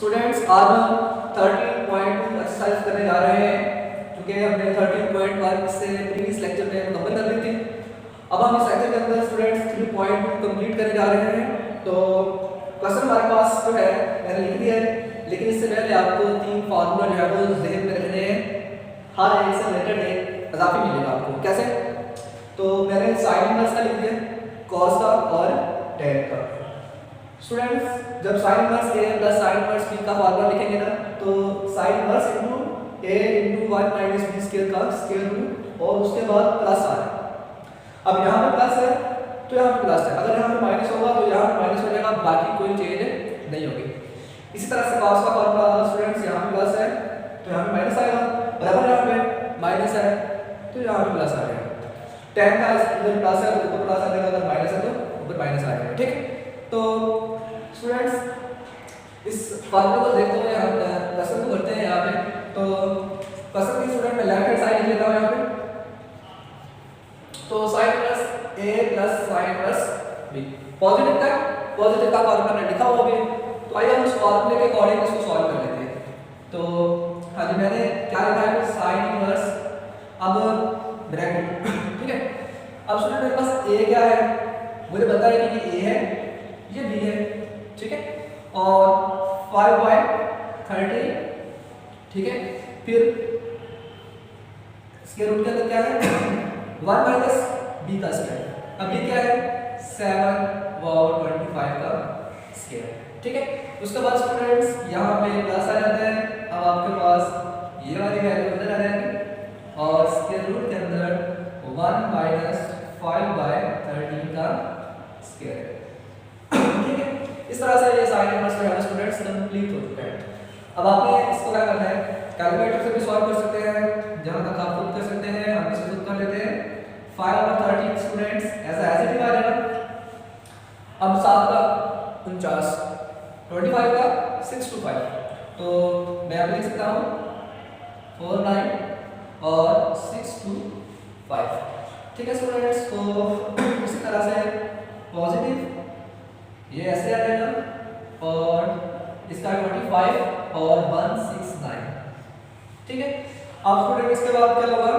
Students आज हम 13.2 exercise करने जा रहे हैं क्योंकि हमने 13.1 से प्रीवियस लेक्चर में मुकम्मल कर ली थी। अब हम इस लेक्चर के अंदर स्टूडेंट्स 3.2 कंप्लीट करने जा रहे हैं। तो क्वेश्चन हमारे पास जो है मैंने लिख दिया है, लेकिन इससे पहले आपको तीन फार्मूला जो है वो ज़हन में रखने हैं। हर एक से रिलेटेड एक इजाफी मिलेगा आपको। कैसे? तो मैंने साइन इनवर्स का लिख दिया, कॉस का और टेन का। स्टूडेंट्स जब sine inverse a plus sine inverse b का फार्मूला लिखेंगे ना, तो sine inverse into a into 1 minus b square का स्क्वायर रूट और उसके बाद प्लस आ है। अब यहाँ पे प्लस है तो यहाँ पे प्लस है, अगर यहाँ पे माइनस होगा तो यहाँ पे माइनस हो जाएगा, बाकी कोई चेंज नहीं होगी। इसी तरह से cos का फार्मूला स्टूडेंट्स यहाँ पे प्लस है तो यहाँ पे माइनस आएगा, बराबर यहाँ पे माइनस है तो यहाँ पे प्लस आ जाएगा। tan का इधर प्लस है तो ऊपर प्लस आ जाएगा, अगर माइनस है तो ऊपर माइनस आ जाएगा। ठीक है, तो स्टूडेंट्स इस फार्मूले को देखते हुए हम क्वेश्चन को करते हैं यहाँ पे। तो क्वेश्चन की स्टूडेंट मैं लेफ्ट हैंड साइड लिख लेता हूँ यहाँ पे। तो sine inverse a plus sine inverse b positive का फार्मूला मैंने लिखा हुआ भी, तो आइए हम उस फार्मूले के अकॉर्डिंग इसको सॉल्व कर लेते हैं। तो हाँ जी, मैंने क्या लिखा है साइन इनवर्स, अब ब्रैकेट। ठीक है, अब स्टूडेंट मेरे पास a क्या है, मुझे पता है कि ये a है, ये b है। ठीक है, और 5/30। ठीक है, फिर स्क्वायर रूट के अंदर क्या है 1 माइनस b का स्क्वायर। अब ये क्या है 7/25 का स्क्वायर। ठीक है, उसके बाद स्टूडेंट्स यहाँ पे प्लस आ जाता है। अब आपके पास ये वाली वैल्यू अंदर आ जाएगी और स्क्वायर रूट के अंदर 1 माइनस 5/13 का स्क्वायर। ठीक है, इस तरह से ये साइन इनवर्स जो है स्टूडेंट्स कंप्लीट हो चुका है। अब आपने इसको क्या करना है, कैलकुलेटर से भी सॉल्व कर सकते हैं, जहां तक आप खुद कर सकते हैं हम इसको खुद कर लेते हैं। 5/13 स्टूडेंट्स ऐसा ऐसे ही आ जाएगा। अब 7 का 49, 25 का 6 to 5, तो मैं अब लिख सकता हूँ 4 9 और 6 to 5। ठीक है स्टूडेंट्स, तो इसी तरह से पॉजिटिव ये ऐसे आ जाएगा और इसका 25 और 169। ठीक है, अब स्टूडेंट इसके बाद क्या होगा,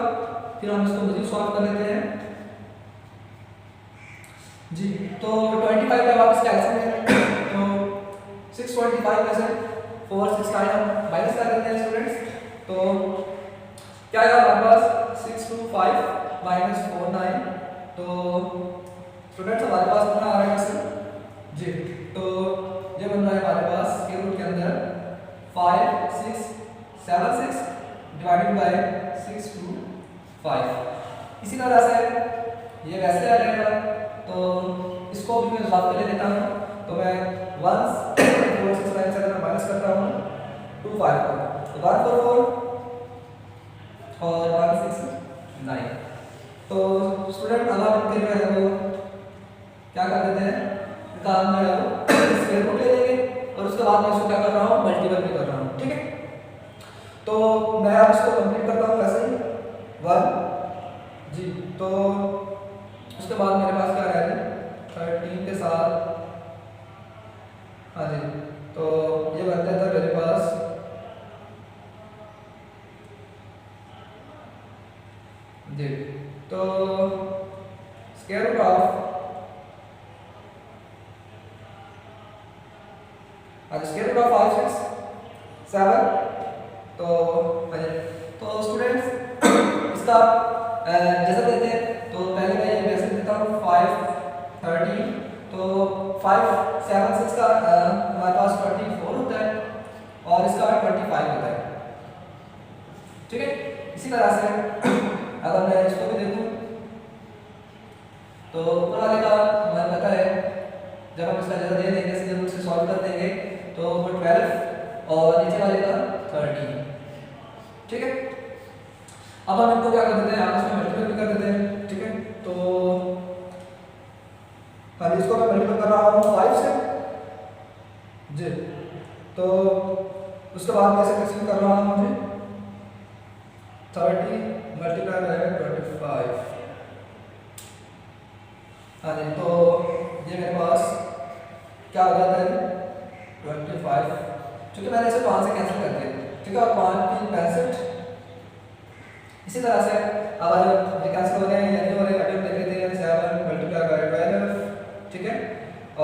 फिर हम इसको मजीद सॉल्व कर लेते हैं जी। तो 25 का वापस कैंसिल है, तो 625 में से 4 6 का हम माइनस कर देते हैं स्टूडेंट्स। तो क्या आएगा हमारे पास 625 माइनस 49। तो स्टूडेंट्स हमारे पास कितना आ रहा है इसमें जी, तो ये बन रहा है हमारे पास स्क्वायर रूट के अंदर 5676 डिवाइडेड बाय 6 to 5। इसी तरह से ये वैसे आ जाएगा, तो इसको भी मैं सॉल्व कर लेता हूँ। तो मैं 1 4 6 9 से अगर माइनस करता हूँ 2 5 तो 1 4 4 और 1 6 9। तो स्टूडेंट अब हम इनके जो है वो क्या कर देते हैं, काम में स्क्वायर रूट ले लेंगे और उसके बाद मैं इसको क्या कर रहा हूँ मल्टीपल भी कर रहा हूँ। ठीक है, तो मैं अब इसको कंप्लीट करता हूँ वैसे ही 1 जी। तो उसके बाद मेरे पास क्या रहेगा 13 के साथ, हाँ जी, तो ये बन जाता है मेरे पास जी। तो square root of square root of 5 6 7। तो स्टूडेंट्स इसका जैसा देते हैं, तो पहले मैं ये वैसे देता हूँ 5 13। तो 5 7 6 का हमारे पास 24 होता है और इसका 25 होता है। ठीक है, इसी तरह से अगर मैं इसको भी देखूँ तो ऊपर वाले का हमें पता है, जब हम इसका जैसा दे देंगे सीधे रूट से सॉल्व कर देंगे तो वो 12 और नीचे वाले का 13। ठीक है, अब हम इनको क्या कर देते हैं, आपस में मल्टीपल भी कर देते हैं। ठीक है, तो हाँ इसको मैं मल्टीपल कर रहा हूँ 5 से जी। तो उसके बाद मैं इसे कैंसिल कर रहा हूँ जी, 30 मल्टीप्लाई बाय 25। हाँ जी, तो ये मेरे पास क्या हो जाता है 25 क्योंकि मैंने इसे 5 से कैंसिल कर दिया, ठीक है। और 5 3 65। इसी तरह से अगर ये कैंसिल हो रहे हैं या नहीं हो रहे हैं, देख लेते हैं 7 मल्टीप्लाई बाय 12, ठीक है।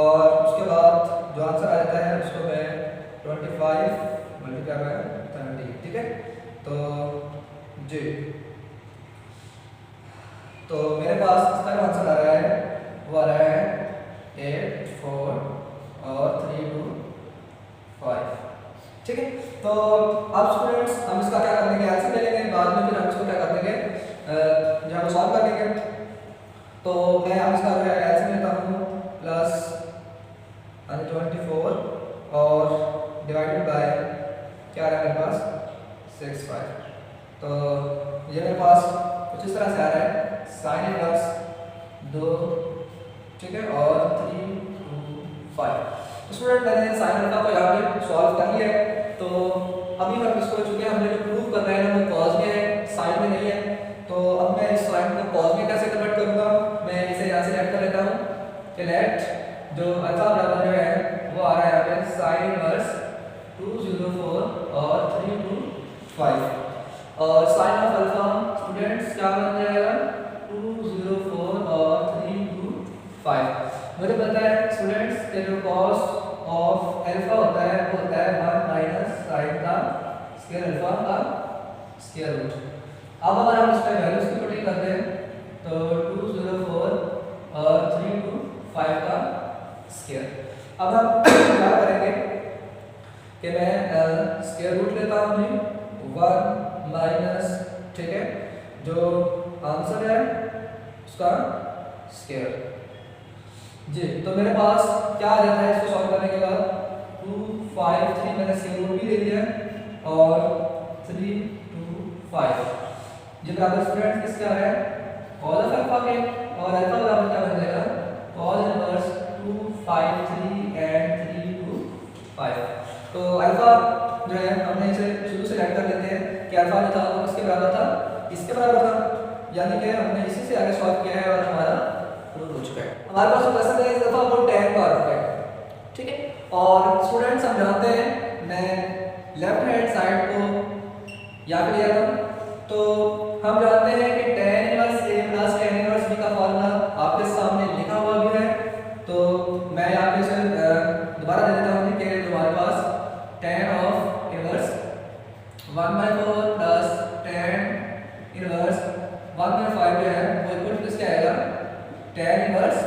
और उसके बाद जो आंसर आ जाता है उसको मैं 25 मल्टीप्लाई बाय 30, ठीक है। तो जी, तो मेरे पास इसका जो आंसर आ रहा है वो आ रहा है 8 4 और 3 2 5, ठीक है। तो अब स्टूडेंट्स हम इसका क्या कर लेंगे, ऐसे ले लेंगे, बाद में फिर हम इसको क्या कर देंगे, जो हम सॉल्व कर लेंगे। तो मैं अब इसका जो है ऐसे लेता हूँ प्लस 24 और डिवाइडेड बाय क्या आ रहा है मेरे पास 6 5। तो ये मेरे पास कुछ इस तरह से आ रहा है sin इनवर्स 2, ठीक है, और 3 2 5। तो स्टूडेंट मैंने sin अल्फा को यहाँ पे सॉल्व कर लिया है। तो अभी हम इसको चूंकि हमने जो प्रूव कर रहे हैं वो cos में है, sin में नहीं है, तो अब मैं इस sin को cos में कैसे कन्वर्ट करूँगा, मैं इसे यहाँ से लेट कर लेता हूँ कि लेट जो अल्फा बराबर जो है वो आ रहा है यहाँ पे sin इनवर्स 204 और 3 2 5। और sin ऑफ अल्फा स्टूडेंट्स क्या बन जाएगा 204 और 3 2 5। मुझे पता है स्टूडेंट्स कि जो cos ऑफ अल्फा होता है वो होता है 1 माइनस sin का स्क्वायर अल्फा का स्क्वायर रूट। अब अगर हम इसमें वैल्यूज की पुटिंग करते हैं तो 204 और 3 2 5 का स्क्वायर। अब हम क्या करेंगे कि मैं स्क्वायर रूट लेता हूँ जी 1 माइनस, ठीक है, जो आंसर है उसका स्क्वायर जी। तो मेरे पास क्या आ जाता है इसको सॉल्व करने के बाद 2 5 3 मैंने स्क्वायर रूट भी ले लिया और 3 2 5। ये बराबर स्टूडेंट किसका है cos ऑफ अल्फा के, और अल्फा बराबर क्या बन जाएगा cos इनवर्स 2 5 3 एंड 3 2 5। तो अल्फा जो है हमने इसे शुरू से लेट कर लेते हैं कि अल्फा जो था वो किसके बराबर था, इसके बराबर था, यानी कि हमने इसी से आगे सॉल्व किया है और हमारा प्रूव हो चुका है। हमारे पास जो क्वेश्चन है इस दफा वो tan का है, ठीक है। और स्टूडेंट्स हम जानते हैं मैं लेफ्ट हैंड साइड को यहाँ पे लिया था, तो हम जानते हैं कि tan inverse a plus tan inverse b का फॉर्मूला आपके सामने लिखा हुआ भी है। तो मैं यहाँ पे इसे दोबारा दे देता हूँ कि हमारे पास tan of inverse 1/4 plus tan inverse 1/5 जो है वो इक्वल टू किसके आएगा tan इनवर्स,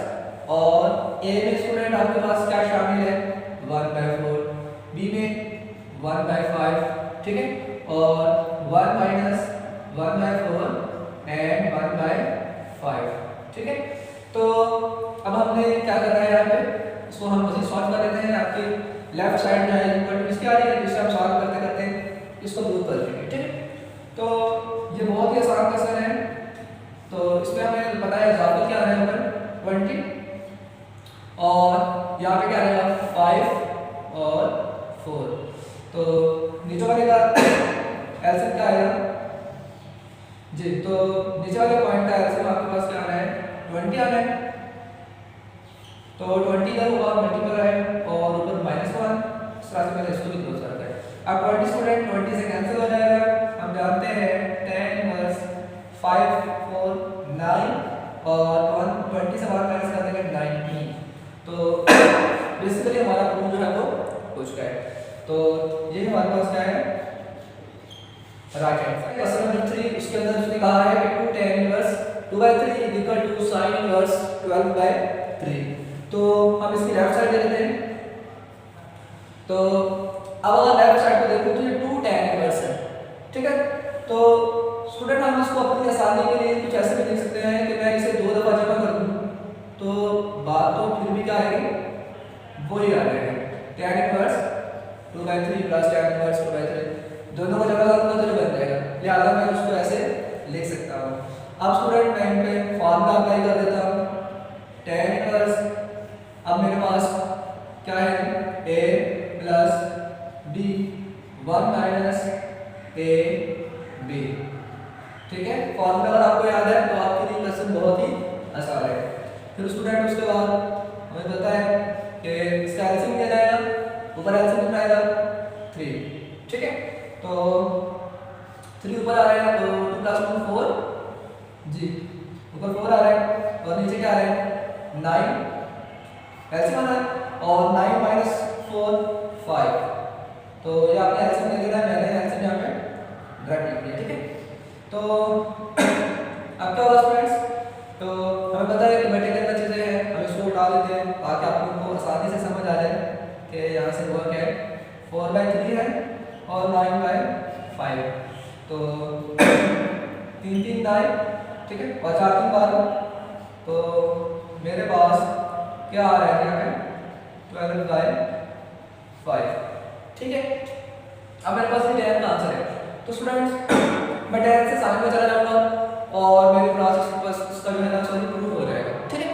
और a में स्टूडेंट आपके पास क्या शामिल है 1/4, b में 1/5, ठीक है, और 1 माइनस 1/4 एंड 1/5, ठीक है। तो अब हमने क्या करना है यहाँ पे, इसको हम मजीद सॉल्व कर लेते हैं। आपकी लेफ्ट साइड जो है इक्वल टू इसकी आ रही है, जिससे हम सॉल्व करते करते इसको दूर कर लेंगे, ठीक है। तो ये बहुत ही आसान क्वेश्चन है। तो इसमें हमें पता है एग्जाम्पल क्या है हमारे 20 और यहाँ पे क्या रहेगा 5 और 4। तो नीचे वाले का एलसीएम क्या आएगा जी, तो नीचे वाले पॉइंट का एलसीएम आपके पास क्या आना है 20 आना है। तो 20 का होगा मल्टीपल है और ऊपर -1, इस तरह से मैंने इसको भी क्लोज कर दिया है। अब 20 स्टूडेंट 20 से कैंसिल हो जाएगा। हम जानते हैं tan इनवर्स 5 4 9 और 20 से 1 माइनस कर देंगे 19। तो बेसिकली हमारा प्रूफ जो है वो हो चुका है। तो ये हमारे पास क्या है right hand side. Question number 3 उसके अंदर उसने कहा है कि 2 tan inverse 2/3 is equal to sin inverse 12/3। तो हम इसकी लेफ्ट साइड ले लेते हैं। तो अब अगर लेफ्ट साइड को देखो तो ये 2 tan इनवर्स है, ठीक है। तो स्टूडेंट हम इसको अपनी आसानी के लिए कुछ ऐसे भी लिख सकते हैं कि मैं इसे 2 दफा जमा कर दूं तो बात तो फिर भी क्या आएगी वही आ जाएगी tan inverse 2/3 plus tan inverse 2/3, दोनों को जमा करूंगा तो जो बन जाएगा। लिहाजा मैं उसको ऐसे लिख सकता हूँ। अब स्टूडेंट मैं इन पे फार्मूला अप्लाई कर देता हूँ tan इनवर्स। अब मेरे पास क्या है a plus b 1 minus a b, ठीक है। फॉर्मूला अगर आपको याद है तो आपके लिए क्वेश्चन बहुत ही आसान है। फिर स्टूडेंट उसके बाद हमें पता है कि इसका एलसीएम क्या जाएगा, ऊपर एलसीएम कितना आएगा 3 तो 3 ऊपर आ रहा है तो 2 + 2 4 जी, ऊपर 4 आ रहा है और नीचे क्या आ रहा है 9 एलसीएम आ रहा है और 9 - 4 5। तो ये आपने एलसीएम ले लिया, मैंने एलसीएम यहाँ पे ड्रैग लिख दिया, ठीक है। तो अब क्या होगा स्टूडेंट्स, तो हमें पता है कि मैट्रिक के अंदर चीज़ें हैं, हम इसको उठा लेते हैं ताकि आप लोगों को आसानी से समझ आ जाए कि यहाँ से हुआ क्या है। 4/3 है और 9/5, तो 3 3 9, ठीक है, और 4 3 12, तो मेरे पास क्या आ रहा है यहाँ पे 12/5, ठीक है। अब मेरे पास ये tan का आंसर है, तो स्टूडेंट्स मैं tan से साइन में चला जाऊंगा और मेरे पास इसका जो है ना सॉरी प्रूफ हो जाएगा, ठीक है।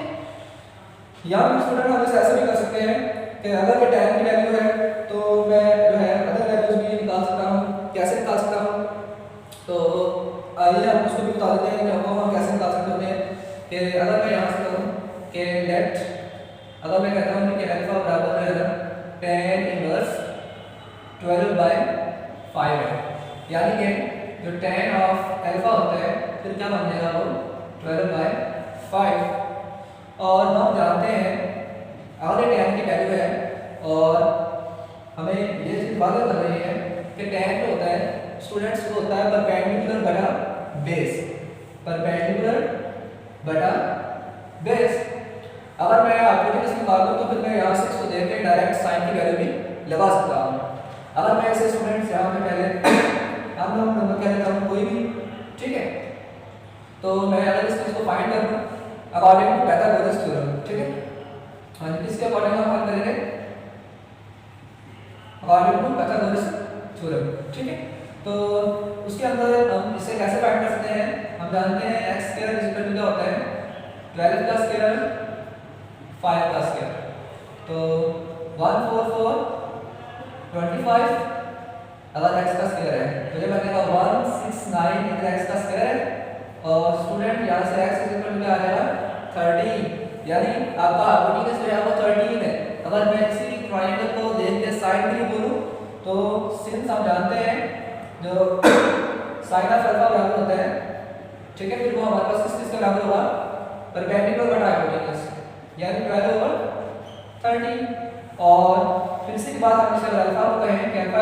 या फिर स्टूडेंट हम इसे ऐसे भी कर सकते हैं कि अगर ये tan की वैल्यू है तो मैं जो है अदर वैल्यूज भी निकाल सकता हूँ। कैसे निकाल सकता हूँ, तो आइए हम उसको भी बता देते हैं कि हम कैसे निकाल सकते हैं। कि अगर मैं यहाँ से कहूँ कि लेट, अगर मैं कहता हूँ कि अल्फा बराबर है tan इनवर्स 12/5 है, यानी कि जो tan ऑफ अल्फा होता है फिर क्या बन जाएगा वो 12/5। और हम जानते हैं अगर tan की वैल्यू है और हमें ये चीज़ बात कर रही है कि tan जो होता है स्टूडेंट्स को होता है परपेंडिकुलर बटा बेस, परपेंडिकुलर बटा बेस। अगर मैं हाइपोटेनस निकाल दूं तो फिर मैं यहाँ से इसको देख के डायरेक्ट साइन की वैल्यू भी लगा सकता हूँ। अगर मैं इसे स्टूडेंट्स यहाँ पे पहले हम लोग नंबर कह देता हूँ कोई भी, ठीक है। तो मैं अगर इस चीज़ को फाइंड कर दूँ अकॉर्डिंग टू पाइथागोरस थ्योरम, ठीक है। हाँ जी, किसके अकॉर्डिंग हम फाइंड करेंगे, अकॉर्डिंग टू पाइथागोरस थ्योरम, ठीक है। तो उसके अंदर हम इसे कैसे फाइंड कर सकते हैं, हम जानते हैं x² क्या होता है 12 का स्क्वायर 5 का स्क्वायर, तो 1 4 4 25 अगर x का स्क्वायर है तो ये बनेगा 169 इधर x का स्क्वायर है और स्टूडेंट यहाँ से x क्या आ जाएगा 13, यानी आपका हाइपोटेनस जो है वो 13 है। अगर मैं इसी ट्रायंगल को देख के साइन भी बोलूं तो सिंस हम जानते हैं जो साइन ऑफ अल्फा बराबर होता है, ठीक है, फिर वो हमारे पास किस के बराबर होगा परपेंडिकुलर बटा हाइपोटेनस, यानी 12/13। और फिर इसी के बाद हम इसे अल्फा को कहें कि अल्फा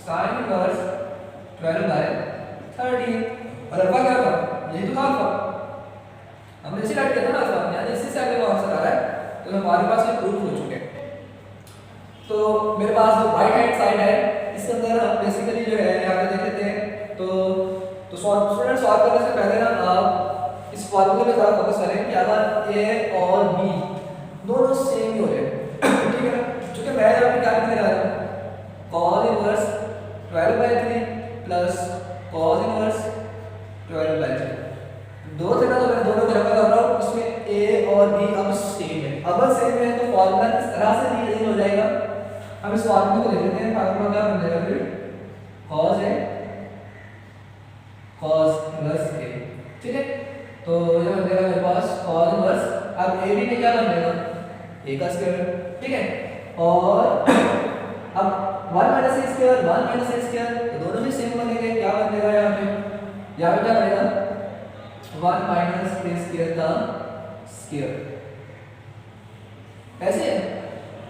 sin इनवर्स 12/13 और अल्फा क्या होगा, यही तो था अल्फा, हमने इसी राइट किया था ना अल्फा, यानी इसी से आगे वो आंसर आ रहा है, तो हमारे पास ये प्रूफ हो चुके हैं। तो मेरे पास जो राइट हैंड साइड है इसके अंदर हम बेसिकली जो है यहाँ पे देख लेते हैं। तो स्टूडेंट सॉल्व करने से पहले ना आप इस फॉर्मूले पे ज़रा फोकस करें कि अगर a और b दोनों सेम ही हो रहे हैं, ठीक है ना, क्योंकि मैं यहाँ पे क्या लिख रहा हूँ cos inverse 12/3 plus cos inverse 12/3, दो थे ना, तो मैंने दोनों को जमा कर रहा हूँ, उसमें a और b अब सेम है। अब सेम है तो फॉर्मूला किस तरह से रिप्रेजेंट हो जाएगा, हम इस फॉर्मूले को देख लेते हैं। फार्मूला क्या बन जाएगा फिर cos है cos इनवर्स a, ठीक है। तो ये बन जाएगा मेरे पास cos इनवर्स, अब a b में क्या बन जाएगा a का स्क्वायर, ठीक है। और अब 1 - a स्क्वायर 1 - a स्क्वायर तो दोनों ही सेम बनेंगे, क्या बनेगा यहाँ पे क्या बनेगा 1 - a स्क्वायर का स्क्वायर, ऐसे है।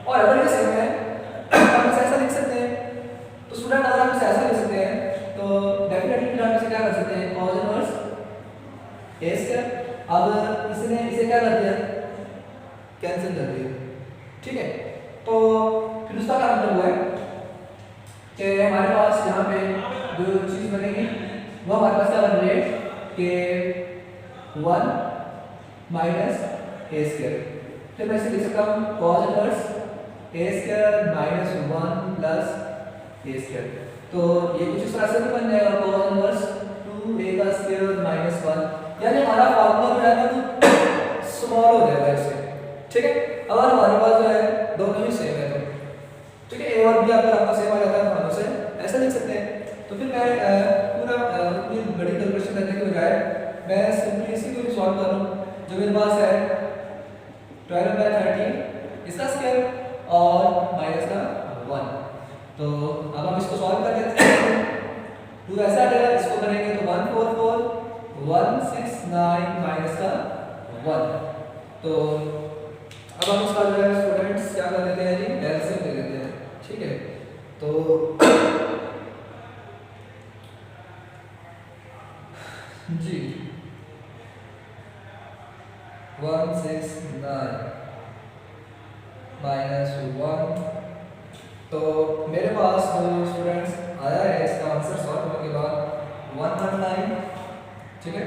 और अगर ये सेम है हम इसे ऐसा लिख सकते हैं, तो स्टूडेंट अगर हम इसे ऐसा लिख सकते हैं तो डेफिनेटली हम इसे क्या कर सकते हैं cos इनवर्स a स्क्वायर। अब इसने इसे क्या कर दिया कैंसिल कर दिया, ठीक है। तो फिर उसका क्या मतलब हुआ है कि हमारे पास यहाँ पे जो चीज़ बनेगी वो हमारे पास क्या बन रही है कि 1 - a स्क्वायर, फिर मैं इसे लिख सकता हूँ cos inverse a square minus 1 plus a square. तो ये कुछ इस तरह से भी बन जाएगा cos इनवर्स 2a का स्क्वायर माइनस 1, यानी हमारा फॉर्मूला जो है ना वो स्मॉल हो जाएगा इससे, ठीक है। अगर हमारे पास जो है दोनों ही सेम है तो, ठीक है, a और b अगर आपका सेम आ जाता है तो हम उसे ऐसा लिख सकते हैं। तो फिर मैं पूरा इतनी बड़ी कैलकुलेशन करने के बजाय मैं सिंपली इसी को सॉल्व करूँ। जो मेरे पास है 12/13 इसका स्क्वायर और माइनस का 1, तो अब हम इसको सॉल्व कर लेते हैं। 2 ऐसा आएगा, इसको करेंगे तो 144 169 माइनस का 1। तो अब हम इसका जो है स्टूडेंट्स क्या कर देते हैं जी, एलसीएम ले लेते हैं, ठीक है। तो जी 169 माइनस 1, तो मेरे पास जो स्टूडेंट्स आया है इसका आंसर सॉल्व करने के बाद 119, ठीक है,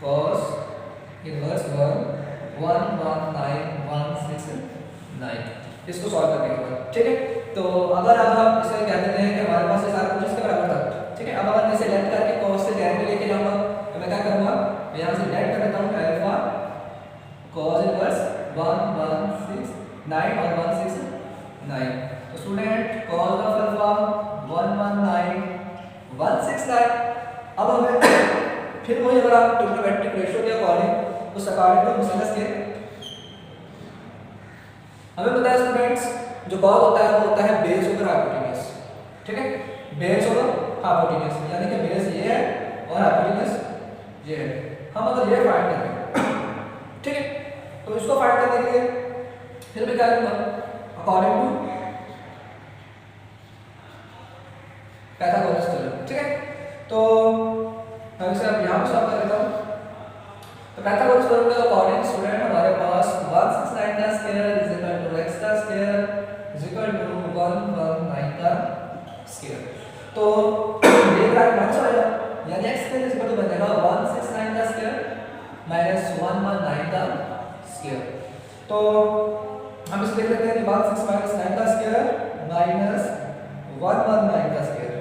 cos इनवर्स 119,169 इसको सॉल्व करने के बाद, ठीक है। तो अगर अब हम इसे कह देते हैं कि हमारे पास ये सारा कुछ इसके बराबर था, ठीक है। अब अगर मैं इसे लेट करके cos से tan में लेके जाऊंगा तो मैं क्या करूंगा, मैं यहाँ से लेट कर देता हूँ अल्फा cos इनवर्स 116 और 169। तो स्टूडेंट cos ऑफ अल्फा 119,169। अब हमें फिर वही, अगर आप ट्रिग्नोमेट्रिक रेशियो के अकॉर्डिंग उस अकॉर्डिंग को डिस्कस किए, हमें पता है स्टूडेंट्स जो cos होता है वो होता है बेस ओवर हाइपोटेन्यूज, ठीक है, बेस ओवर हाइपोटेन्यूज, यानी कि बेस ये है और हाइपोटेन्यूज ये है। हम अगर ये फाइंड करें, ठीक है, तो इसको फाइंड करने के लिए फिर मैं क्या करूंगा, अकॉर्डिंग टू पाइथागोरस थ्योरम, ठीक है। तो मैं इसे अब यहाँ पे सॉल्व कर लेता हूँ। तो पाइथागोरस थ्योरम के अकॉर्डिंग स्टूडेंट हमारे पास 169 का square is equal to x का स्क्वायर इज इक्वल टू 119 का स्क्वायर। तो ये ब्रैकेट माइनस हो जाएगा, यानी x square is equal to बनेगा 169 का स्क्वायर माइनस 119 का स्क्वायर। तो हम इसे लिख लेते हैं 169 का स्क्वायर माइनस 119 का स्क्वायर।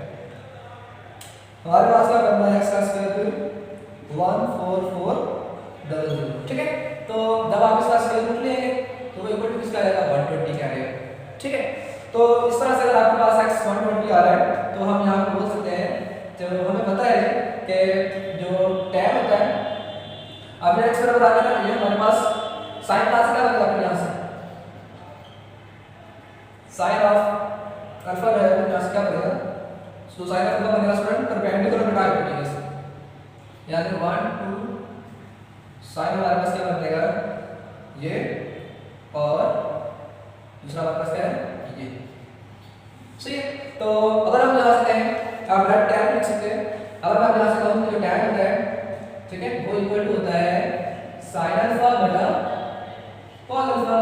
हमारे पास क्या बनना है, x का स्क्वायर 14400, ठीक है। तो जब आप इसका स्क्वायर रूट लेंगे तो वो इक्वल टू किसका आएगा, 120 का आएगा, ठीक है। तो इस तरह से अगर आपके पास x 120 आ रहा है तो हम यहाँ पे बोल सकते हैं, जब हमें पता है कि जो tan होता है, अब ये x बराबर आ गया ना, ये हमारे पास sin क्लास क्या बनेगा, फिर यहाँ से sin ऑफ अल्फा है, तो यहाँ से क्या बनेगा, तो sin ऑफ अल्फा बनेगा स्टूडेंट परपेंडिकुलर टू हाइपोटेन्यूज, यानी 1 2 sin हमारे पास क्या बनेगा ये, और दूसरा हमारे पास क्या है ये, सही है। तो अगर हम यहाँ से कहें, आप डायरेक्ट tan लिख सकते हैं, अगर मैं यहाँ से कहूँ जो tan होता है, ठीक है, वो इक्वल टू होता है sin अल्फा बटा cos अल्फा,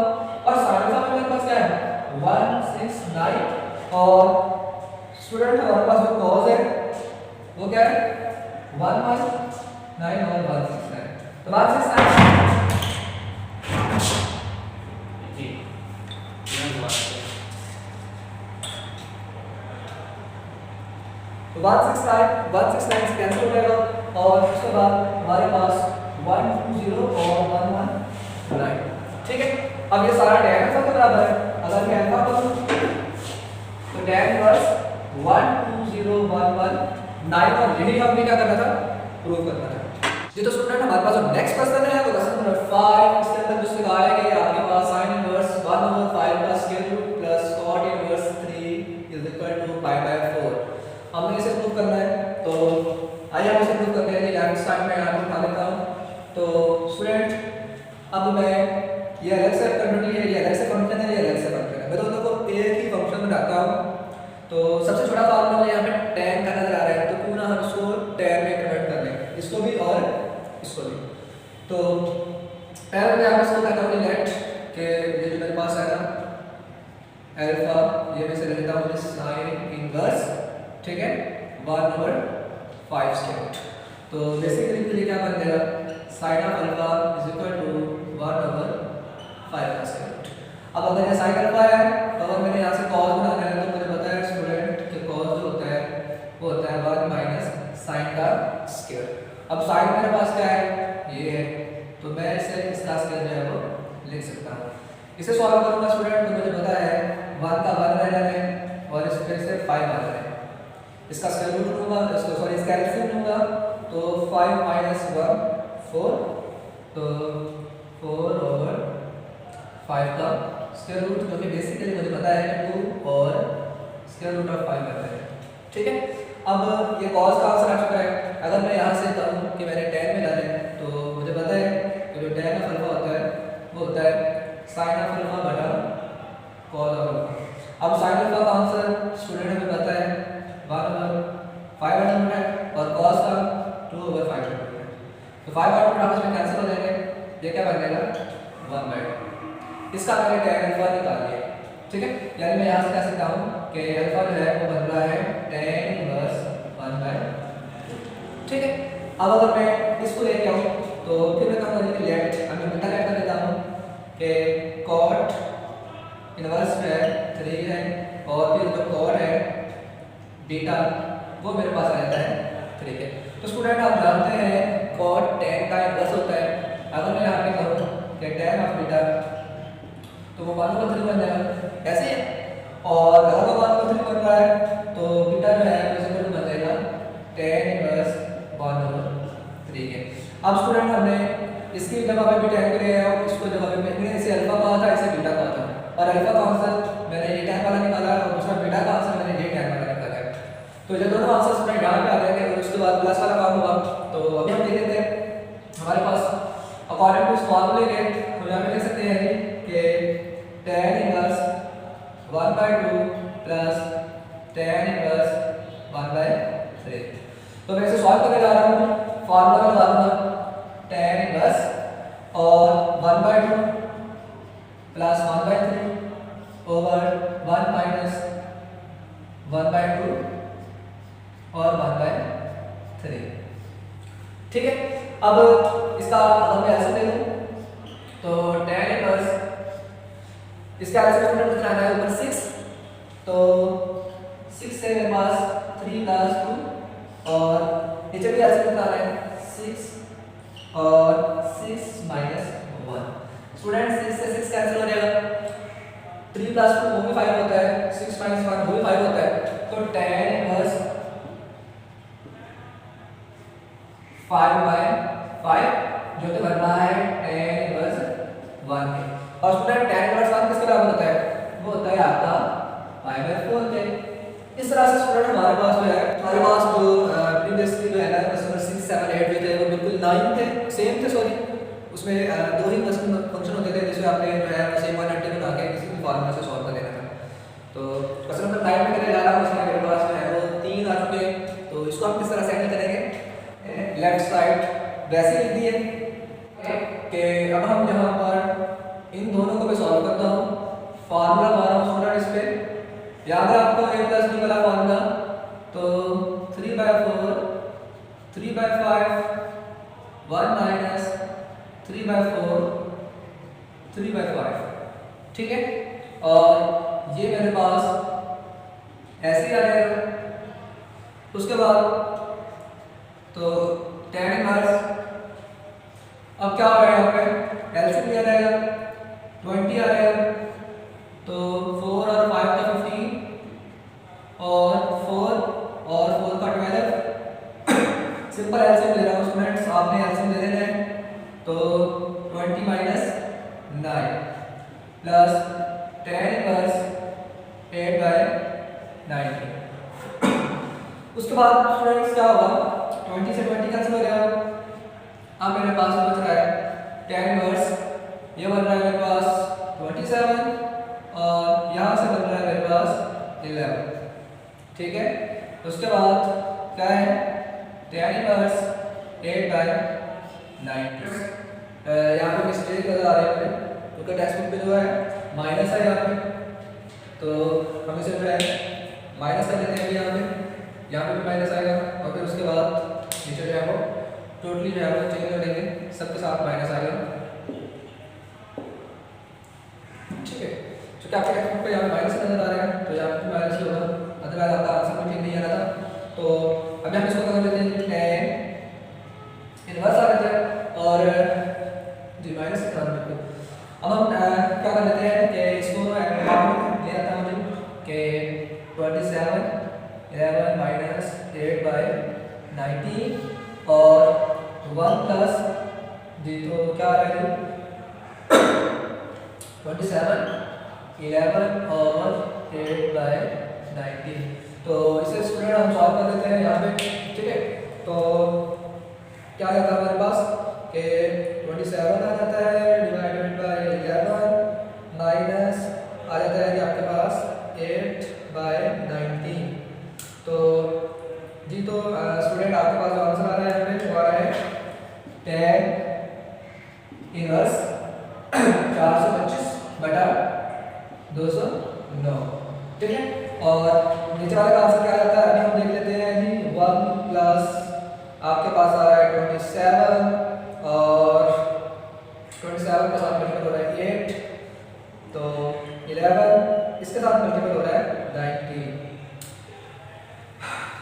और sin अल्फा में मेरे पास क्या है 169, और स्टूडेंट हमारे पास जो cos है वो क्या है 119 और 169, तो 169 जी तो 169 से कैंसिल हो जाएगा, और उसके बाद हमारे पास 120 और 119, ठीक है। अब ये सारा tan अल्फा के बराबर है, अगर मैं अल्फा करूं तो tan इनवर्स 120,119, और यही हमने क्या करना था, प्रूव करना था जी। तो स्टूडेंट हमारे पास जो नेक्स्ट क्वेश्चन है वो क्वेश्चन नंबर 5, इसके अंदर कुछ लिखा है कि आपके पास sin इनवर्स 1/5 का square root plus cot inverse 3 is equal to π/4। हमने इसे प्रूव करना है, तो आइए हम इसे प्रूव करते हैं। लेफ्ट साइड में यहाँ पे उठा लेता हूँ। तो स्टूडेंट अब मैं ये अलग से क्वांटिटी है, ये अलग से फंक्शन है, ये अलग से फंक्शन है, मैं दोनों को एक ही फंक्शन में रखता हूँ। तो सबसे छोटा फार्मूला यहाँ पे tan का नजर आ रहा है, तो क्यों ना हम इसको tan में कन्वर्ट कर लें, इसको भी और इसको भी। तो पहले मैं आपको इसको कहता हूँ लेट के ये जो मेरे पास है ना अल्फा, ये मैं से ले लेता हूँ sin इनवर्स, ठीक है, 1/5 स्क्वायर। तो बेसिकली के लिए क्या बन जाएगा, sin of alpha is equal to 1/5 का स्क्वायर। अब अगर ये sin अल्फा है तो अगर मैंने यहाँ से cos बनाना है तो मुझे पता है स्टूडेंट कि cos जो होता है वो होता है 1 माइनस sin का स्क्वायर। अब sin मेरे पास क्या है, ये है, तो मैं इसे इसका स्क्वायर जो है वो लिख सकता हूँ। इसे सॉल्व करूँगा स्टूडेंट तो मुझे पता है 1 का 1 रह जाना है और इस पे से 5 आ रहा है, इसका स्क्वायर रूट लूँगा, इसको सॉरी इसका एलसीएम लूँगा, तो 5 माइनस 1 4, तो 4/5 का स्क्वायर रूट, जो कि बेसिकली मुझे पता है 2 और स्क्वायर रूट ऑफ 5 आता है, ठीक है। अब ये कॉस का आंसर आ चुका है। अगर मैं यहाँ से कहूँ कि मैंने tan में लाना है तो मुझे पता है कि जो tan ऑफ अल्फा होता है वो होता है sin ऑफ अल्फा बटा cos ऑफ अल्फा। अब sin अल्फा का आंसर स्टूडेंट हमें पता है 1/500 है और cos का 2/500 है। तो 5/2 आपस में कैंसिल हो जाएंगे, ये क्या बन जाएगा 1/2। इसका मैंने tan अल्फा निकाल लिया, ठीक है। यानी मैं यहाँ से कह सकता हूँ कि अल्फा जो है वो बन रहा है tan इनवर्स 1/2, ठीक है। अब अगर मैं इसको लेके आऊँ तो फिर मैं कहूँगा कि लेट मैं बीटा लेट कर देता हूँ कि cot इनवर्स जो है 3 है और फिर जो cot है बीटा वो मेरे पास आ जाता है 3 है। तो स्टूडेंट आप जानते हैं cot tan का इनवर्स होता है। अगर मैं यहाँ पे कहूँ कि tan ऑफ बीटा तो वो 1/3 बन जाएगा ऐसे है, और अगर वो 1/3 बन रहा है तो बीटा जो है वो बन जाएगा tan इनवर्स 1/3 के। अब स्टूडेंट हमने इसकी जगह पे भी tan को लिया है और इसको जगह पे मैंने इसे अल्फा कहा था, इसे बीटा कहा था, और अल्फा का आंसर मैंने ये tan वाला निकाला और दूसरा बीटा का आंसर मैंने ये tan वाला निकाला है। तो ये दोनों आंसर स्टूडेंट यहाँ पे आ जाएंगे और उसके बाद प्लस वाला काम होगा। तो अभी हम देख लेते हैं हमारे पास अकॉर्डिंग टू इस फार्मूले के हम यहाँ पे लिख सकते हैं कि tan inverse 1/2 plus tan inverse 1/3। तो मैं इसे सॉल्व करने जा रहा हूँ। फार्मूला में डालूंगा tan इनवर्स और 1/2 प्लस 1/3 ओवर 1 माइनस 1/2 और 1/3, ठीक है। अब इसका अगर मैं ऐसे ले लूँ तो tan इनवर्स इसका ऐसे स्टूडेंट कितना आना है ऊपर 6, तो 6 से मेरे पास 3 प्लस 2 और नीचे भी ऐसे कितना आना है 6 और 6 माइनस 1। स्टूडेंट 6 से 6 कैंसिल हो जाएगा, 3 प्लस 2 वो भी 5 होता है, 6 माइनस 1 वो भी 5 होता है। तो tan इनवर्स 5/5 जो कि बन रहा है tan इनवर्स 1 के। और स्टूडेंट tan इनवर्स 1 किसके बराबर होता है, वो होता है आपका π/4 के। इस तरह से स्टूडेंट हमारे पास जो है हमारे पास जो प्रीवियसली जो है ना क्वेश्चन 6 7 8 जो थे वो बिल्कुल 9 थे, सेम थे सॉरी, उसमें दो ही फंक्शन होते थे जिसमें आपने जो है सेम वन एंटी बना के किसी भी फार्मूला से सॉल्व कर लेना था। तो क्वेश्चन नंबर 9 में करने जा रहा हूँ, उसमें मेरे पास जो है वो 3 आ चुके हैं। तो इसको हम किस तरह से हैंडल करेंगे, लेफ्ट साइड वैसे लिख दिए कि अब हम यहाँ पर इन दोनों को मैं सॉल्व करता हूँ, फार्मूला मारा हूँ स्टूडेंट इस पे, याद है आपको a प्लस b वाला फार्मूला। तो 3/4 3/5 1 माइनस 3/4 3/5, ठीक है। और ये मेरे पास ऐसे ही आ जाएगा। उसके बाद तो tan इनवर्स अब क्या हो रहा है यहाँ पे एलसीएम लिया जाएगा, 20 आ जाएगा, तो 4 और 5 का 15 और 4 का 12। सिंपल एलसीएम ले रहा हूँ स्टूडेंट्स, आपने एलसीएम ले लेना है। तो 20 माइनस 9 प्लस tan इनवर्स 8/90। उसके बाद स्टूडेंट्स क्या होगा, 20 से 20 कैंसिल हो गया। अब मेरे पास बच रहा है tan इनवर्स, ये बन रहा है मेरे पास 27 और यहाँ से बन रहा है मेरे पास 11, ठीक है। उसके बाद क्या है tan इनवर्स 8/90। यहाँ पे मिस्टेक नजर आ रही है क्योंकि टेक्स्ट बुक पे जो है माइनस है यहाँ पे, तो हम इसे जो है माइनस कर देते हैं यहाँ पे भी माइनस आएगा और फिर उसके बाद नीचे जो है वो टोटली जो है वो चेंज कर देंगे, सबके साथ माइनस आएगा, ठीक है। क्योंकि आपके टेक्स्ट बुक पे यहाँ पे माइनस नजर आ रहा है तो यहाँ पे माइनस ही होगा, अदरवाइज आपका आंसर भी ठीक नहीं आ रहा था। तो अभी हम इसको कर लेते हैं tan इनवर्स आ जाता है और जी माइनस के साथ बिल्कुल। अब हम क्या कर लेते हैं कि इसको ले आता हूँ कि 27 11 माइनस 8/90 और 1 प्लस जी तो क्या आ रहा है 27 11 और 8/90। तो इसे स्टूडेंट स्टूडेंट हम सॉल्व कर देते हैं यहाँ पे, ठीक है। तो क्या आ जाता है हमारे पास कि 27 आ जाता है डिवाइडेड बाय 11 माइनस आ जाता है कि आपके पास 8/19। तो जी तो स्टूडेंट आपके पास जो आंसर आ रहा है यहाँ पे वो आ रहा है 10 इनवर्स 425 बटा 209, ठीक है। और नीचे वाले का आंसर क्या आता है अभी हम देख लेते हैं जी। 1 प्लस आपके पास आ रहा है 27 और 27 के साथ मल्टीपल हो रहा है 8, तो 11 इसके साथ मल्टीपल हो रहा है 19।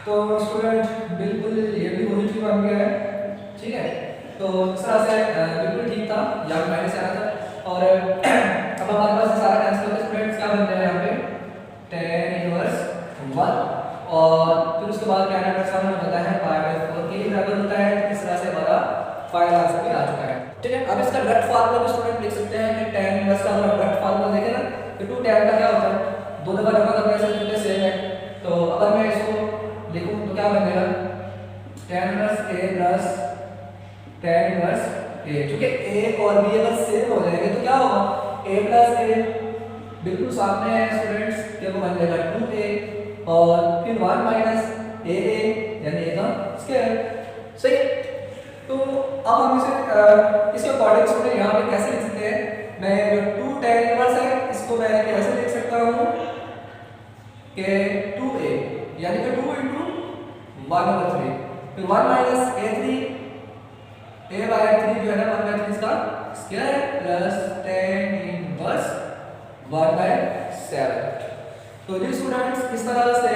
तो स्टूडेंट बिल्कुल ये भी वही चीज बन गया है, ठीक है। तो इस तरह से बिल्कुल ठीक था, यहाँ पे माइनस आना था। और अब हमारे पास सारा कैंसिल होता है स्टूडेंट्स, क्या बन रहा है यहाँ पे 10 इनवर्स 1 और फिर उसके बाद क्या है हमें पता है π/4 के बराबर होता है। इस तरह से हमारा फाइनल आंसर भी आ चुका है, ठीक है। अब इसका डायरेक्ट फार्मूला भी स्टूडेंट लिख सकते हैं कि tan इनवर्स का हमारा डायरेक्ट फार्मूला देखें ना कि 2 tan का क्या होता है, दो दफा जमा करने से कितने सेम है। तो अगर मैं इसको लिखूं तो क्या बनेगा tan inverse a plus tan inverse a, क्योंकि a और b अगर सेम हो जाएंगे तो क्या होगा a प्लस a बिल्कुल सामने है स्टूडेंट्स, ये वो बन जाएगा 2a और फिर 1 माइनस a यानी a का स्क्वायर, सही है। तो अब हम इसे इसके अकॉर्डिंग स्टूडेंट यहाँ पे कैसे लिख सकते हैं, मैं जो 2 tan इनवर्स है इसको मैं कैसे लिख सकता हूँ कि 2a यानी कि 2 into 1/3 फिर 1 माइनस a/3 जो है ना 1/3 इसका स्क्वायर है प्लस tan इनवर्स 1/7। तो जी स्टूडेंट्स इस तरह से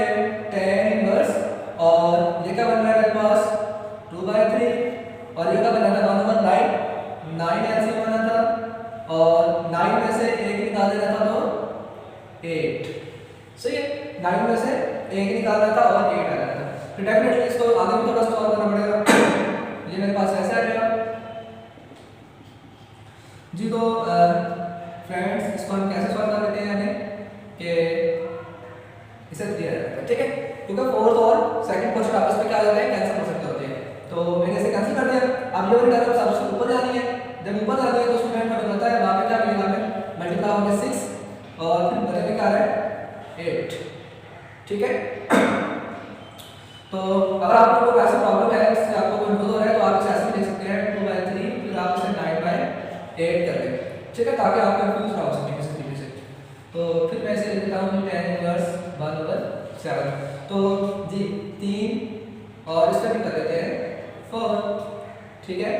tan इनवर्स और ये क्या बन रहा है मेरे पास 2/3 और ये क्या बना था 9 एलसीएम बना था और 9 में से 1 निकाल देना था तो 8, सही है। 9 में से 1 निकालना था और 8 आ जाना था, तो डेफिनेटली इसको आगे भी थोड़ा सॉल्व करना पड़ेगा। ये मेरे पास ऐसे आ गया जी। तो फ्रेंड्स इसको हम कैसे सॉल्व कर लेते हैं कि इसे दिया जाता है, ठीक है, क्योंकि फोर्थ और सेकंड क्वेश्चन आपस में क्या हो जाते हैं कैंसिल हो सकते होते हैं। तो मैंने इसे कैंसिल कर दिया। अब ये वाली टर्म सबसे ऊपर जानी है, जब ऊपर जाती है तो स्टूडेंट हमें पता है वहां पे क्या मिलेगा हमें मल्टीप्लाई होगा 6 और फिर बचे में क्या है 8, ठीक है। तो अगर आप लोगों को ऐसा प्रॉब्लम है इससे आपको कंफ्यूज हो रहा है तो आप इसे ऐसे भी लिख सकते हैं 2/3 फिर आप इसे 9/8 कर लें, ठीक है, ताकि आप कंफ्यूज ना हो सकें इस तरीके से। तो फिर मैं इसे लिख देता हूं tan इनवर्स 1/7। तो जी 3 और इसका भी कर देते हैं 4, ठीक है।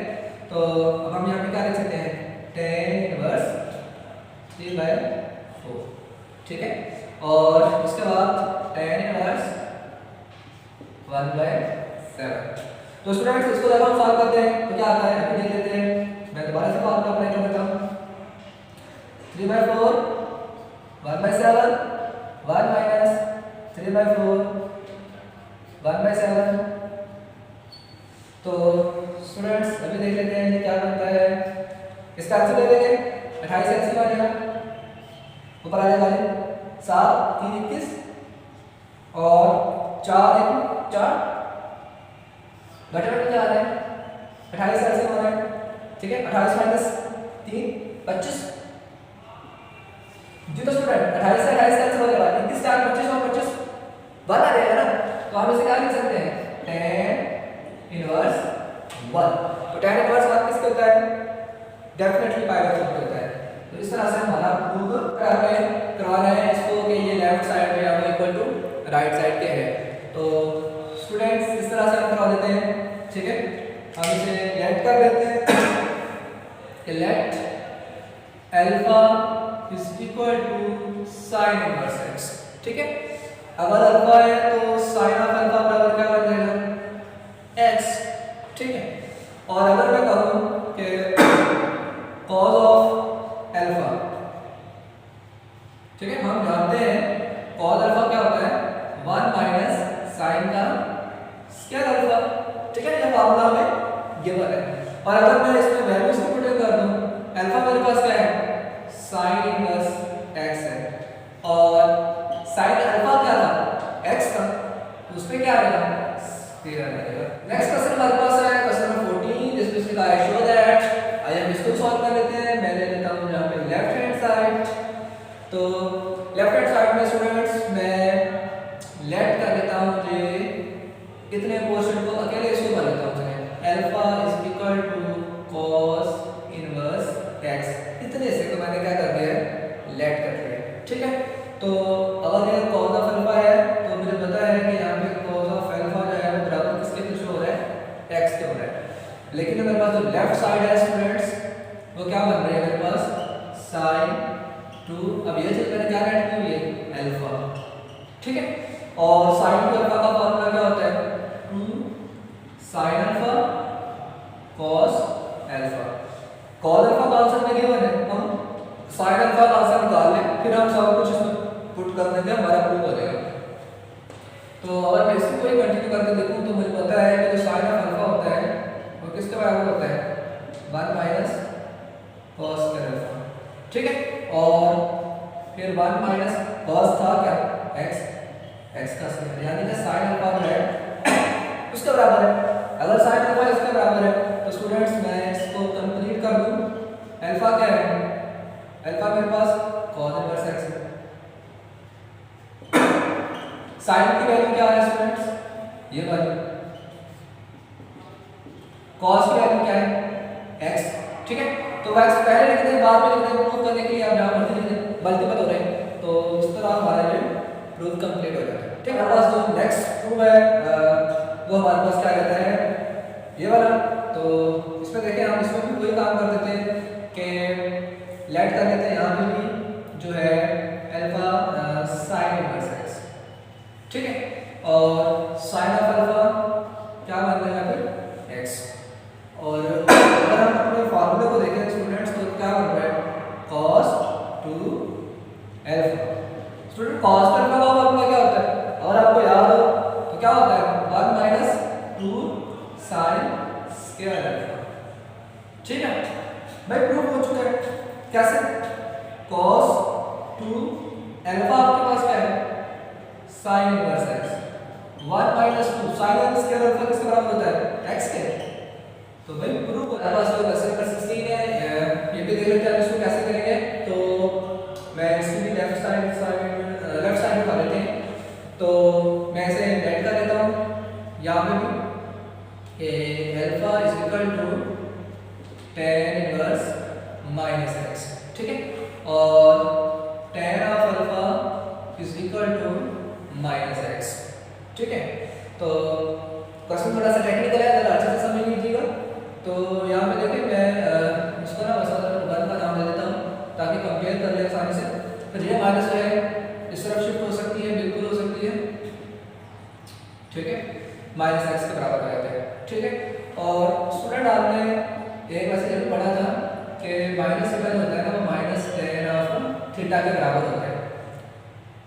तो अब हम यहाँ पे क्या लिख सकते हैं tan इनवर्स 3/4, ठीक है। और इसके बाद tan इनवर्स 1/7। तो स्टूडेंट्स इसको जब हम सॉल्व करते हैं तो क्या आता है अभी देख लेते हैं। मैं दोबारा से फॉर्मूला अप्लाई कर देता हूँ 3/4 1/7 1 माइनस 3/4 1/7। तो स्टूडेंट्स अभी देख लेते हैं ये क्या बनता है, इसका आंसर ले लेंगे 28 एलसीएम आ जाएगा, ऊपर आ जाएगा 7 3 21 और 4 1 4 बटे में क्या आ रहा है 28 एलसीएम आ रहा है, ठीक है। 28 माइनस 3 25 जी। तो स्टूडेंट 28 से 28 कैंसिल हो जाएगा 21 4 25 और 25 1 आ जाएगा ना, तो हम इसे क्या लिख सकते हैं tan इनवर्स 1। तो tan इनवर्स 1 किसके होता है डेफिनेटली π/4 के होता है। तो इस तरह से हमारा प्रूव करवा रहे हैं इसको कि ये लेफ्ट साइड में या इक्वल टू राइट साइड के है। तो स्टूडेंट्स इस तरह से हम करवा देते हैं, ठीक है। हम इसे लेट कर देते हैं कि let alpha is equal to sine inverse x, ठीक है। अगर अल्फा है तो साइन ऑफ अल्फा बराबर क्या बन जाएगा x, ठीक है। और अगर मैं कहूं कि cos ऑफ अल्फा, ठीक है, हम जानते हैं cos अल्फा क्या होता है 1 माइनस साइन का स्क्वायर अल्फा, ठीक है। ये फार्मूला हमें गिवन है। और अगर मैं इसमें वैल्यूज को पुट कर दूं अल्फा मेरे पास क्या है साइन इनवर्स x है और साइन अल्फा क्या था x था, तो उस पे क्या आएगा 13 रहेगा। नेक्स्ट क्वेश्चन हमारे पास है क्वेश्चन नंबर 14 जिसमें लिखा है शो दैट। आइए हम इसको सॉल्व कर लेते हैं। मैं ले लेता हूं यहां पे लेफ्ट हैंड साइड। तो लेफ्ट हैंड साइड में स्टूडेंट्स मैं लेट कर लेता हूं ये इतने पोर्शन को अकेले इसको कर लेता हूं। Alpha is equal to cos inverse x इतने से तो मैंने क्या कर दिया है लेट कर दिया। ठीक है, तो अगर ये cos ऑफ अल्फा है तो मुझे पता है कि यहाँ पे cos ऑफ अल्फा जो है वो बराबर किसके कुछ हो रहा है x के हो रहा है। लेकिन मेरे पास जो लेफ्ट साइड है स्टूडेंट्स वो क्या बन रही है मेरे पास sin 2। अब ये चीज मैंने क्या लेट की हुई है अल्फा। ठीक है, और sin टू अल्फा का फॉर्मूला क्या होता है 2 sin alpha cos alpha. cos alpha का आंसर में गिवन है, हम sin अल्फा का आंसर निकाल लें फिर हम सब कुछ इसमें पुट कर देंगे हमारा प्रूव हो जाएगा। तो अगर मैं इसको कोई कंटिन्यू करके देखूं तो मुझे पता है कि जो sin ऑफ अल्फा होता है वो किसके बराबर होता है 1 माइनस cos अल्फा। ठीक है, और फिर 1 माइनस cos था क्या x का स्क्वायर यानी कि sin अल्फा जो है उसके बराबर है। अगर sin अल्फा इसके बराबर है तो स्टूडेंट्स मैं इसको कंप्लीट कर दूं। अल्फा क्या है अल्फा मेरे पास cos इनवर्स x है। sin की वैल्यू क्या है स्टूडेंट्स ये वाली, cos की वैल्यू क्या है x। ठीक है, तो x पहले लिख दें बाद में लिख दें प्रूव करने के लिए आप जहां मर्जी लिख दें मल्टीपल हो रहे हैं तो इस तरह हमारा ये प्रूफ कंप्लीट हो जाता है। ठीक है, हमारे पास जो नेक्स्ट प्रूफ है वो हमारे पास क्या कहता है ये वाला। तो इसमें देखिए हम इसमें भी वही काम कर देते हैं कि लेट कर लेते हैं यहाँ पे भी जो है अल्फा sin इनवर्स x। ठीक है, और sin ऑफ अल्फा क्या बन जाएगा फिर x। और अगर हम अपने फार्मूले को देखें स्टूडेंट्स तो क्या बन रहा है cos 2 alpha. Student cos alpha का फार्मूला क्या होता है अगर आपको याद हो तो क्या होता है 1 माइनस 2 sin स्क्वायर अल्फा। ठीक है भाई, प्रूफ हो चुका है कैसे cos 2 अल्फा आपके पास क्या है sin inverse x 1 minus 2 sin square alpha किसके बराबर होता है x के। तो भाई प्रूफ हो हमारे पास जो क्वेश्चन नंबर 16 है ये भी देख लेते हैं इसको कैसे करेंगे। तो मैं इसकी भी लेफ्ट साइड उठा लेते हैं। तो मैं इसे लेट कर लेता हूँ यहाँ पे भी alpha is equal to tan inverse minus x। ठीक है, और tan of alpha is equal to minus x। ठीक है, तो क्वेश्चन थोड़ा सा टेक्निकल है जरा अच्छे से समझ लीजिएगा। तो यहाँ पे देखिए मैं इसको ना बस वन का नाम दे देता हूँ ताकि कंपेयर कर ले आसानी से। तो ये माइनस जो है इस तरफ शिफ्ट हो सकती है, बिल्कुल हो सकती है। ठीक है, माइनस x के बराबर आ जाता है। ठीक है, और स्टूडेंट आपने एक वैसे जब पढ़ा था कि माइनस का जो होता है ना वो माइनस tan ऑफ थीटा के बराबर होता है।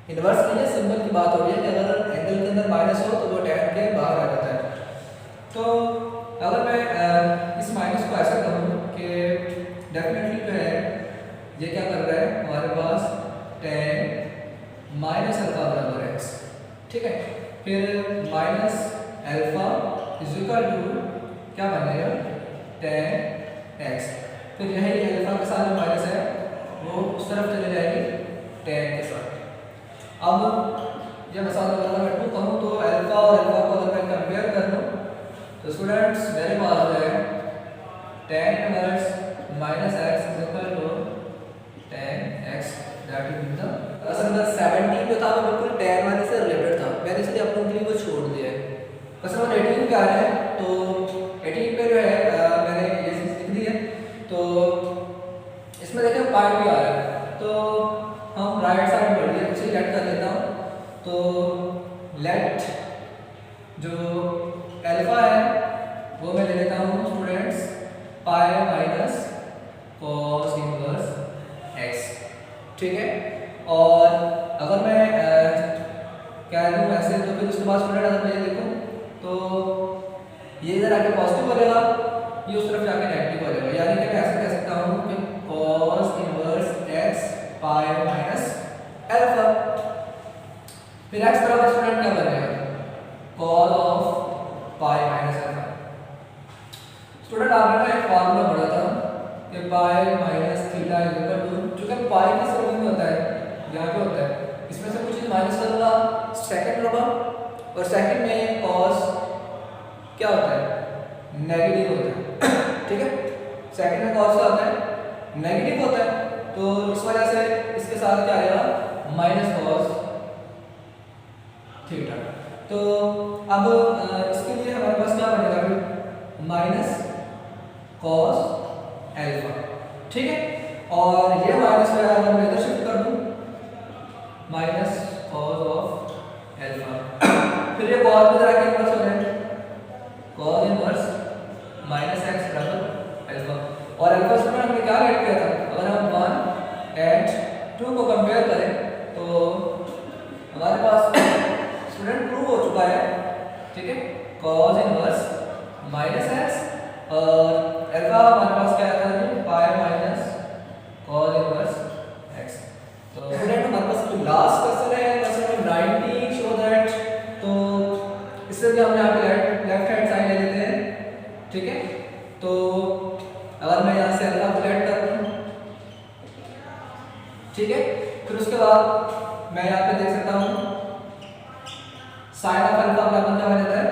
इनवर्स नहीं है, सिंबल की बात हो रही है कि अगर एंगल के अंदर माइनस हो तो वो tan के बाहर आ जाता है। तो अगर मैं इस माइनस को ऐसा करूँ कि डेफिनेटली जो है ये क्या कर रहा है हमारे पास tan माइनस अल्फा बराबर x। ठीक है, फिर minus alpha is equal to क्या बन जाएगा tan x। फिर यही अल्फा के साथ जो माइनस है वो उस तरफ चले जाएगी tan के साथ। अब जब मसाला अगर मैं टू कहूँ तो अल्फा और अल्फा को अगर मैं कंपेयर कर लूँ तो स्टूडेंट्स मेरे पास जो है tan inverse minus x is equal to tan x that is the असल में 17 जो था वो बिल्कुल tan वाले से रिलेटेड था, मैंने इसलिए अपने के लिए वो छोड़ दिया है। असल में 18 पे आ रहा है तो 18 पे जो है मैंने ये चीज़ लिख दी है। तो इसमें देखिए पार्ट भी आ रहा है तो हम राइट साइड बढ़िया उसे लेट कर लेता हूँ। तो लेट जो अल्फा है वो मैं ले लेता हूँ students pi minus cos inverse x। ठीक है, और अगर मैं क्या लूँ ऐसे तो फिर उसके बाद स्टूडेंट अगर मैं ये देखूँ तो ये इधर आके पॉजिटिव हो जाएगा, ये उस तरफ जाके नेगेटिव हो जाएगा। यानी कि मैं ऐसे कह सकता हूँ कि cos inverse x pi minus alpha. फिर x बराबर स्टूडेंट क्या बनेगा और सेकंड में कॉस क्या होता है, नेगेटिव होता है। ठीक है, सेकंड में कॉस क्या होता है, नेगेटिव होता है। तो इस वजह से इसके साथ क्या आएगा, माइनस कॉस थीटा। तो अब इसके लिए हमारे पास क्या बनेगा फिर, माइनस कॉस एल्फा। ठीक है, और ये माइनस में अगर मैं इधर शिफ्ट कर दूं, माइनस कॉस ऑफ एल्फा, फिर ये कॉस में जाके इनवर्स हो जाएगा, कॉस इनवर्स माइनस एक्स बराबर एल्फा। और एल्फा से हमने क्या रेट किया था, अगर हम 1 एंड 2 को कंपेयर करें तो हमारे पास स्टूडेंट प्रूव हो चुका है। ठीक है, कॉस इनवर्स माइनस एक्स और एल्फा हमारे पास क्या था, pi minus cos inverse x. तो स्टूडेंट हमारे पास जो लास्ट क्वेश्चन है, क्वेश्चन नंबर 19, शो दैट, तो इससे भी हम यहाँ पे लेफ्ट हैंड साइड ले लेते हैं। ठीक है, तो अगर मैं यहाँ से अल्फा प्लेट कर दूँ, ठीक है, फिर उसके बाद मैं यहाँ पे देख सकता हूँ साइन ऑफ अल्फा बराबर क्या हो जाता है,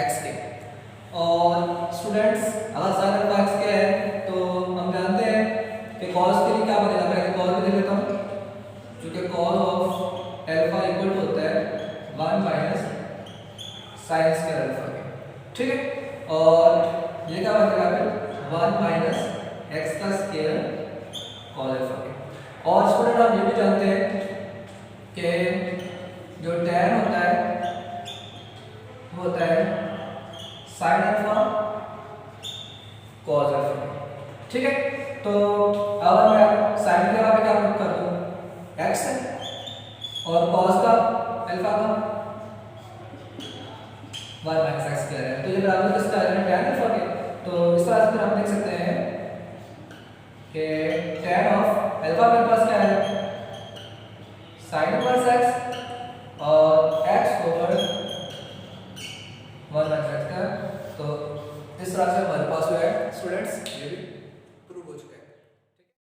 एक्स के। और स्टूडेंट्स अगर साइन अल्फा एक्स के है तो हम जानते हैं कि कॉस के लिए क्या बनेगा, पहले कॉस भी देख लेता हूँ, क्योंकि cos of alpha equal to होता है 1 माइनस साइन स्क्वायर अल्फा के। ठीक है, और ये क्या बनेगा फिर 1 माइनस एक्स का स्क्वायर कॉस अल्फा के। और स्टूडेंट आप ये भी जानते हैं कि जो tan होता है वो होता है साइन अल्फा कॉस अल्फा। ठीक है, तो अगर मैं साइन के जगह पे क्या पुट कर दूं, x है, और कॉस का अल्फा का 1 माइनस एक्स स्क्वायर है, तो ये बराबर